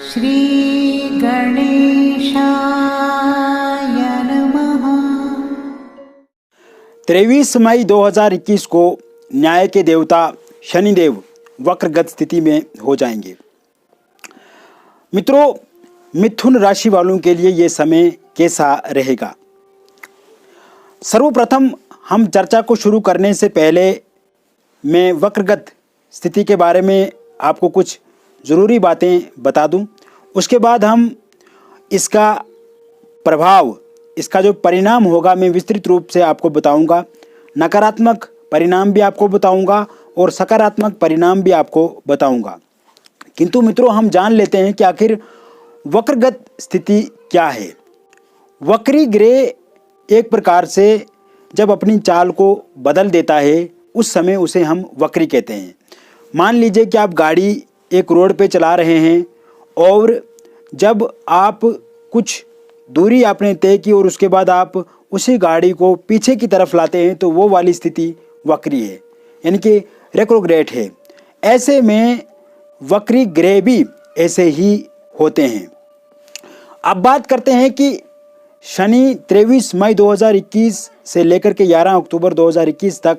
श्री गणेशाय नमः। 23 मई 2021 को न्याय के देवता शनिदेव वक्रगत स्थिति में हो जाएंगे। मित्रों, मिथुन राशि वालों के लिए ये समय कैसा रहेगा? सर्वप्रथम हम चर्चा को शुरू करने से पहले मैं वक्रगत स्थिति के बारे में आपको कुछ ज़रूरी बातें बता दूं। उसके बाद हम इसका प्रभाव, इसका जो परिणाम होगा मैं विस्तृत रूप से आपको बताऊंगा। नकारात्मक परिणाम भी आपको बताऊंगा और सकारात्मक परिणाम भी आपको बताऊंगा। किंतु मित्रों, हम जान लेते हैं कि आखिर वक्रगत स्थिति क्या है। वक्री ग्रह एक प्रकार से जब अपनी चाल को बदल देता है उस समय उसे हम वक्री कहते हैं। मान लीजिए कि आप गाड़ी एक रोड पे चला रहे हैं और जब आप कुछ दूरी आपने तय की और उसके बाद आप उसी गाड़ी को पीछे की तरफ लाते हैं तो वो वाली स्थिति वक्री है, यानी कि रेट्रोग्रेड है। ऐसे में वक्री ग्रह भी ऐसे ही होते हैं। अब बात करते हैं कि शनि 23 मई 2021 से लेकर के 11 अक्टूबर 2021 तक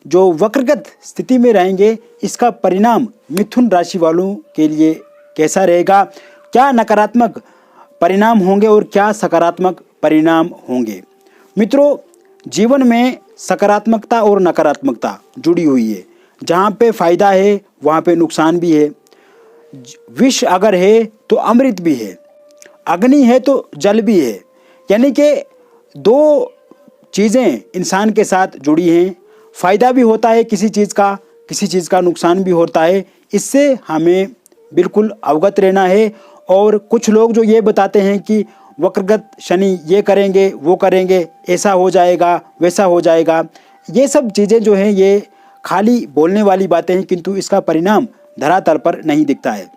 जो वक्रगत स्थिति में रहेंगे, इसका परिणाम मिथुन राशि वालों के लिए कैसा रहेगा, क्या नकारात्मक परिणाम होंगे और क्या सकारात्मक परिणाम होंगे। मित्रों, जीवन में सकारात्मकता और नकारात्मकता जुड़ी हुई है। जहाँ पे फायदा है वहाँ पे नुकसान भी है। विष अगर है तो अमृत भी है, अग्नि है तो जल भी है। यानी कि दो चीज़ें इंसान के साथ जुड़ी हैं। फ़ायदा भी होता है किसी चीज़ का नुकसान भी होता है। इससे हमें बिल्कुल अवगत रहना है। और कुछ लोग जो ये बताते हैं कि वक्रगत शनि ये करेंगे वो करेंगे, ऐसा हो जाएगा वैसा हो जाएगा, ये सब चीज़ें जो हैं ये खाली बोलने वाली बातें हैं, किंतु इसका परिणाम धरातल पर नहीं दिखता है।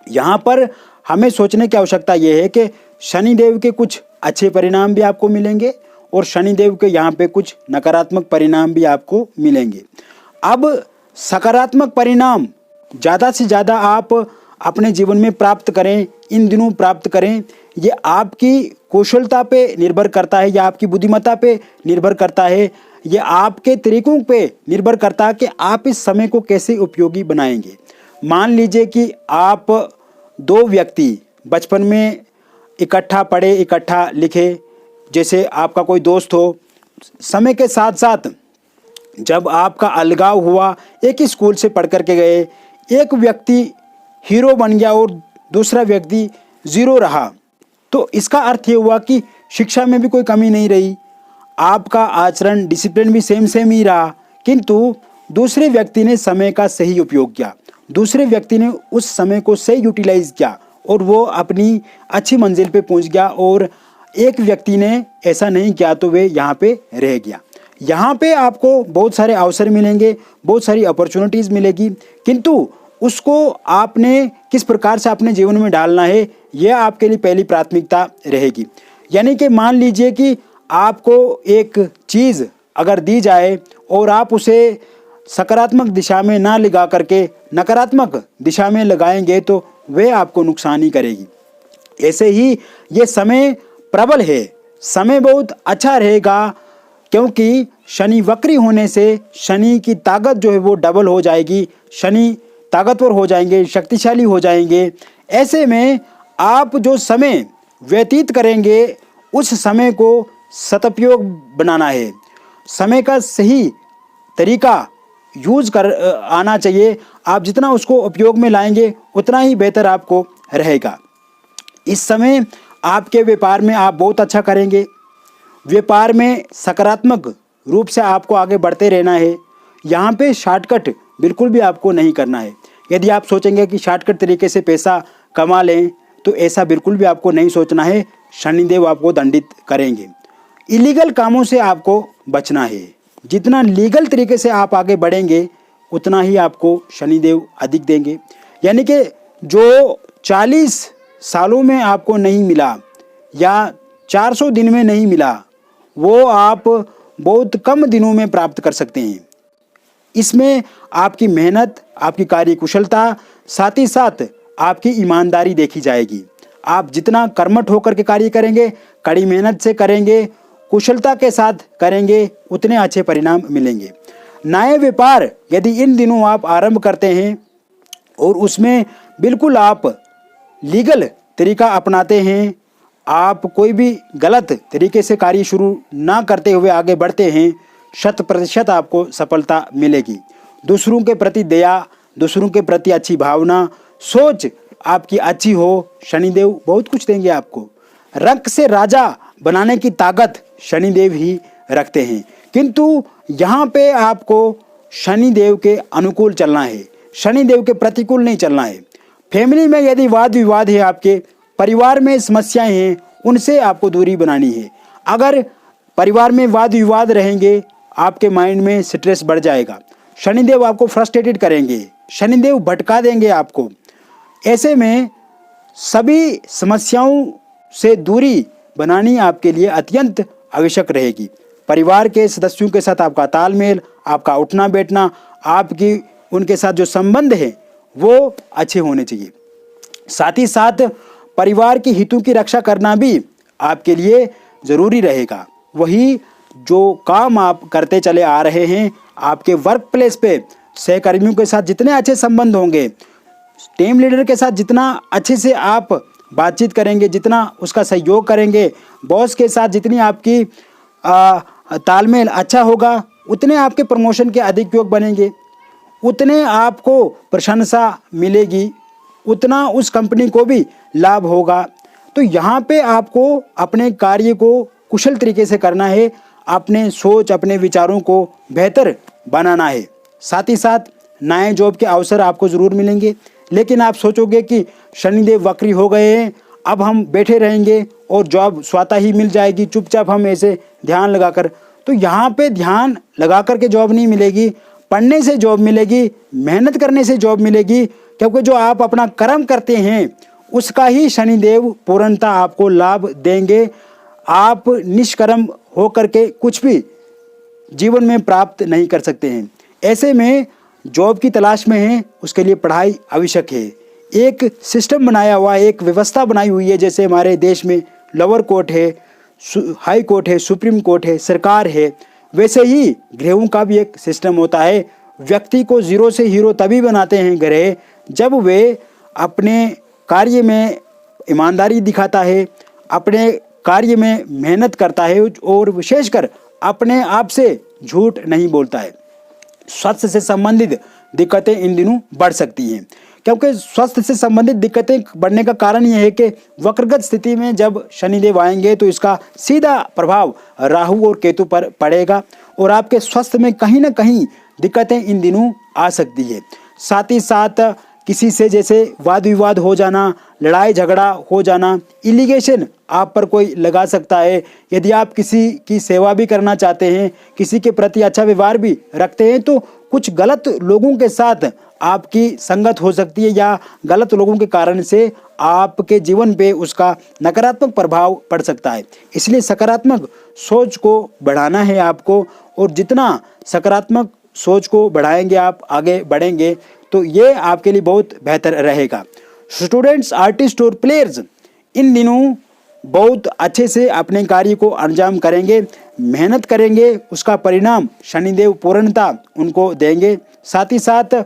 यहाँ पर हमें सोचने की आवश्यकता ये है कि शनिदेव के कुछ अच्छे परिणाम भी आपको मिलेंगे और शनिदेव के यहाँ पे कुछ नकारात्मक परिणाम भी आपको मिलेंगे। अब सकारात्मक परिणाम ज़्यादा से ज़्यादा आप अपने जीवन में प्राप्त करें, इन दिनों प्राप्त करें। ये आपकी कौशलता पे निर्भर करता है या आपकी बुद्धिमत्ता पे निर्भर करता है, ये आपके तरीकों पे निर्भर करता है कि आप इस समय को कैसे उपयोगी बनाएंगे। मान लीजिए कि आप दो व्यक्ति बचपन में इकट्ठा पढ़े, इकट्ठा लिखे, जैसे आपका कोई दोस्त हो, समय के साथ साथ जब आपका अलगाव हुआ, एक ही स्कूल से पढ़ कर के गए, एक व्यक्ति हीरो बन गया और दूसरा व्यक्ति ज़ीरो रहा, तो इसका अर्थ ये हुआ कि शिक्षा में भी कोई कमी नहीं रही, आपका आचरण डिसिप्लिन भी सेम ही रहा, किंतु दूसरे व्यक्ति ने समय का सही उपयोग किया, दूसरे व्यक्ति ने उस समय को सही यूटिलाइज किया और वो अपनी अच्छी मंजिल पे पहुंच गया। और एक व्यक्ति ने ऐसा नहीं किया तो वे यहाँ पे रह गया। यहाँ पे आपको बहुत सारे अवसर मिलेंगे, बहुत सारी अपॉर्चुनिटीज़ मिलेगी, किंतु उसको आपने किस प्रकार से अपने जीवन में डालना है, यह आपके लिए पहली प्राथमिकता रहेगी। यानी कि मान लीजिए कि आपको एक चीज़ अगर दी जाए और आप उसे सकारात्मक दिशा में ना लगा करके नकारात्मक दिशा में लगाएंगे तो वह आपको नुकसान ही करेगी। ऐसे ही ये समय प्रबल है, समय बहुत अच्छा रहेगा, क्योंकि शनि वक्री होने से शनि की ताकत जो है वो डबल हो जाएगी, शनि ताकतवर हो जाएंगे, शक्तिशाली हो जाएंगे। ऐसे में आप जो समय व्यतीत करेंगे उस समय को सदुपयोग बनाना है, समय का सही तरीका यूज कर आना चाहिए। आप जितना उसको उपयोग में लाएंगे उतना ही बेहतर आपको रहेगा। इस समय आपके व्यापार में आप बहुत अच्छा करेंगे। व्यापार में सकारात्मक रूप से आपको आगे बढ़ते रहना है। यहाँ पे शॉर्टकट बिल्कुल भी आपको नहीं करना है। यदि आप सोचेंगे कि शॉर्टकट तरीके से पैसा कमा लें तो ऐसा बिल्कुल भी आपको नहीं सोचना है, शनिदेव आपको दंडित करेंगे। इलीगल कामों से आपको बचना है। जितना लीगल तरीके से आप आगे बढ़ेंगे उतना ही आपको शनिदेव अधिक देंगे। यानी कि जो 40 सालों में आपको नहीं मिला या 400 दिन में नहीं मिला, वो आप बहुत कम दिनों में प्राप्त कर सकते हैं। इसमें आपकी मेहनत, आपकी कार्यकुशलता, साथ ही साथ आपकी ईमानदारी देखी जाएगी। आप जितना कर्मठ होकर के कार्य करेंगे, कड़ी मेहनत से करेंगे, कुशलता के साथ करेंगे, उतने अच्छे परिणाम मिलेंगे। नए व्यापार यदि इन दिनों आप आरंभ करते हैं और उसमें बिल्कुल आप लीगल तरीका अपनाते हैं, आप कोई भी गलत तरीके से कार्य शुरू ना करते हुए आगे बढ़ते हैं, 100% आपको सफलता मिलेगी। दूसरों के प्रति दया, दूसरों के प्रति अच्छी भावना, सोच आपकी अच्छी हो, शनिदेव बहुत कुछ देंगे आपको। रंक से राजा बनाने की ताकत शनिदेव ही रखते हैं, किंतु यहाँ पे आपको शनिदेव के अनुकूल चलना है, शनिदेव के प्रतिकूल नहीं चलना है। फैमिली में यदि वाद विवाद है, आपके परिवार में समस्याएं हैं, उनसे आपको दूरी बनानी है। अगर परिवार में वाद विवाद रहेंगे, आपके माइंड में स्ट्रेस बढ़ जाएगा, शनिदेव आपको फ्रस्ट्रेटेड करेंगे, शनिदेव भटका देंगे आपको। ऐसे में सभी समस्याओं से दूरी बनानी आपके लिए अत्यंत आवश्यक रहेगी। परिवार के सदस्यों के साथ आपका तालमेल, आपका उठना बैठना, आपकी उनके साथ जो संबंध है वो अच्छे होने चाहिए। साथ ही साथ परिवार की हितों की रक्षा करना भी आपके लिए ज़रूरी रहेगा। वही जो काम आप करते चले आ रहे हैं, आपके वर्क प्लेस पे सहकर्मियों के साथ जितने अच्छे संबंध होंगे, टीम लीडर के साथ जितना अच्छे से आप बातचीत करेंगे, जितना उसका सहयोग करेंगे, बॉस के साथ जितनी आपकी तालमेल अच्छा होगा, उतने आपके प्रमोशन के अधिक योग बनेंगे, उतने आपको प्रशंसा मिलेगी, उतना उस कंपनी को भी लाभ होगा। तो यहाँ पे आपको अपने कार्य को कुशल तरीके से करना है, अपने सोच, अपने विचारों को बेहतर बनाना है। साथ ही साथ नए जॉब के अवसर आपको ज़रूर मिलेंगे, लेकिन आप सोचोगे कि शनिदेव वक्री हो गए हैं, अब हम बैठे रहेंगे और जॉब स्वतः ही मिल जाएगी, चुपचाप हम ऐसे ध्यान लगाकर। तो यहाँ पे ध्यान लगा कर के जॉब नहीं मिलेगी, पढ़ने से जॉब मिलेगी, मेहनत करने से जॉब मिलेगी, क्योंकि जो आप अपना कर्म करते हैं उसका ही शनिदेव पूर्णतः आपको लाभ देंगे। आप निष्कर्म होकर के कुछ भी जीवन में प्राप्त नहीं कर सकते हैं। ऐसे में जॉब की तलाश में हैं, उसके लिए पढ़ाई आवश्यक है। एक सिस्टम बनाया हुआ, एक व्यवस्था बनाई हुई है, जैसे हमारे देश में लोअर कोर्ट है, हाई कोर्ट है, सुप्रीम कोर्ट है, सरकार है, वैसे ही ग्रहों का भी एक सिस्टम होता है। व्यक्ति को जीरो से हीरो तभी बनाते हैं ग्रह जब वे अपने कार्य में ईमानदारी दिखाता है, अपने कार्य में मेहनत करता है और विशेषकर अपने आप से झूठ नहीं बोलता है। स्वास्थ्य से संबंधित दिक्कतें इन दिनों बढ़ सकती हैं, क्योंकि स्वास्थ्य से संबंधित दिक्कतें बढ़ने का कारण यह है कि वक्रगत स्थिति में जब शनिदेव आएंगे तो इसका सीधा प्रभाव राहु और केतु पर पड़ेगा और आपके स्वास्थ्य में कहीं ना कहीं दिक्कतें इन दिनों आ सकती है। साथ ही साथ किसी से जैसे वाद विवाद हो जाना, लड़ाई झगड़ा हो जाना, इलिगेशन आप पर कोई लगा सकता है। यदि आप किसी की सेवा भी करना चाहते हैं, किसी के प्रति अच्छा व्यवहार भी रखते हैं, तो कुछ गलत लोगों के साथ आपकी संगत हो सकती है या गलत लोगों के कारण से आपके जीवन पे उसका नकारात्मक प्रभाव पड़ सकता है। इसलिए सकारात्मक सोच को बढ़ाना है आपको, और जितना सकारात्मक सोच को बढ़ाएंगे आप, आगे बढ़ेंगे, तो ये आपके लिए बहुत बेहतर रहेगा। स्टूडेंट्स, आर्टिस्ट और प्लेयर्स इन दिनों बहुत अच्छे से अपने कार्य को अंजाम करेंगे, मेहनत करेंगे, उसका परिणाम शनिदेव पूर्णता उनको देंगे। साथ ही साथ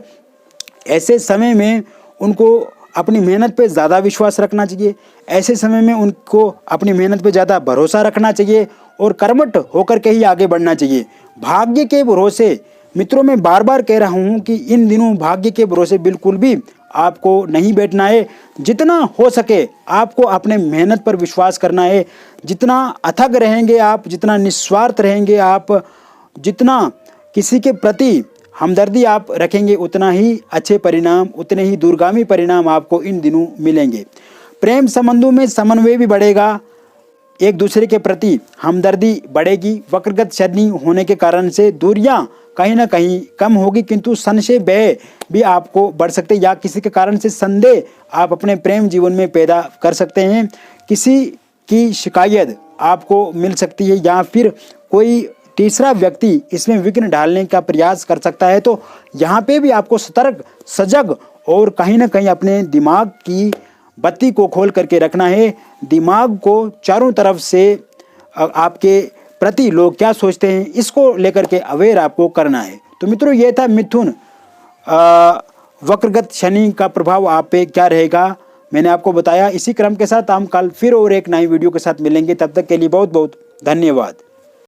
ऐसे समय में उनको अपनी मेहनत पे ज़्यादा विश्वास रखना चाहिए, ऐसे समय में उनको अपनी मेहनत पे ज़्यादा भरोसा रखना चाहिए और कर्मठ होकर के ही आगे बढ़ना चाहिए। भाग्य के भरोसे, मित्रों मैं बार बार कह रहा हूँ कि इन दिनों भाग्य के भरोसे बिल्कुल भी आपको नहीं बैठना है। जितना हो सके आपको अपने मेहनत पर विश्वास करना है। जितना अथक रहेंगे आप, जितना निस्वार्थ रहेंगे आप, जितना किसी के प्रति हमदर्दी आप रखेंगे, उतना ही अच्छे परिणाम, उतने ही दूरगामी परिणाम आपको इन दिनों मिलेंगे। प्रेम संबंधों में समन्वय भी बढ़ेगा, एक दूसरे के प्रति हमदर्दी बढ़ेगी। वक्रगत शनि होने के कारण से दूरियां कहीं ना कहीं कम होगी, किंतु संशय भय भी आपको बढ़ सकते हैं या किसी के कारण से संदेह आप अपने प्रेम जीवन में पैदा कर सकते हैं। किसी की शिकायत आपको मिल सकती है या फिर कोई तीसरा व्यक्ति इसमें विघ्न डालने का प्रयास कर सकता है। तो यहाँ पे भी आपको सतर्क, सजग और कहीं ना कहीं अपने दिमाग की बत्ती को खोल करके रखना है। दिमाग को चारों तरफ से आपके प्रति लोग क्या सोचते हैं इसको लेकर के अवेयर आपको करना है। तो मित्रों, ये था मिथुन वक्रगत शनि का प्रभाव आप पे क्या रहेगा, मैंने आपको बताया। इसी क्रम के साथ हम कल फिर और एक नई वीडियो के साथ मिलेंगे। तब तक के लिए बहुत बहुत धन्यवाद।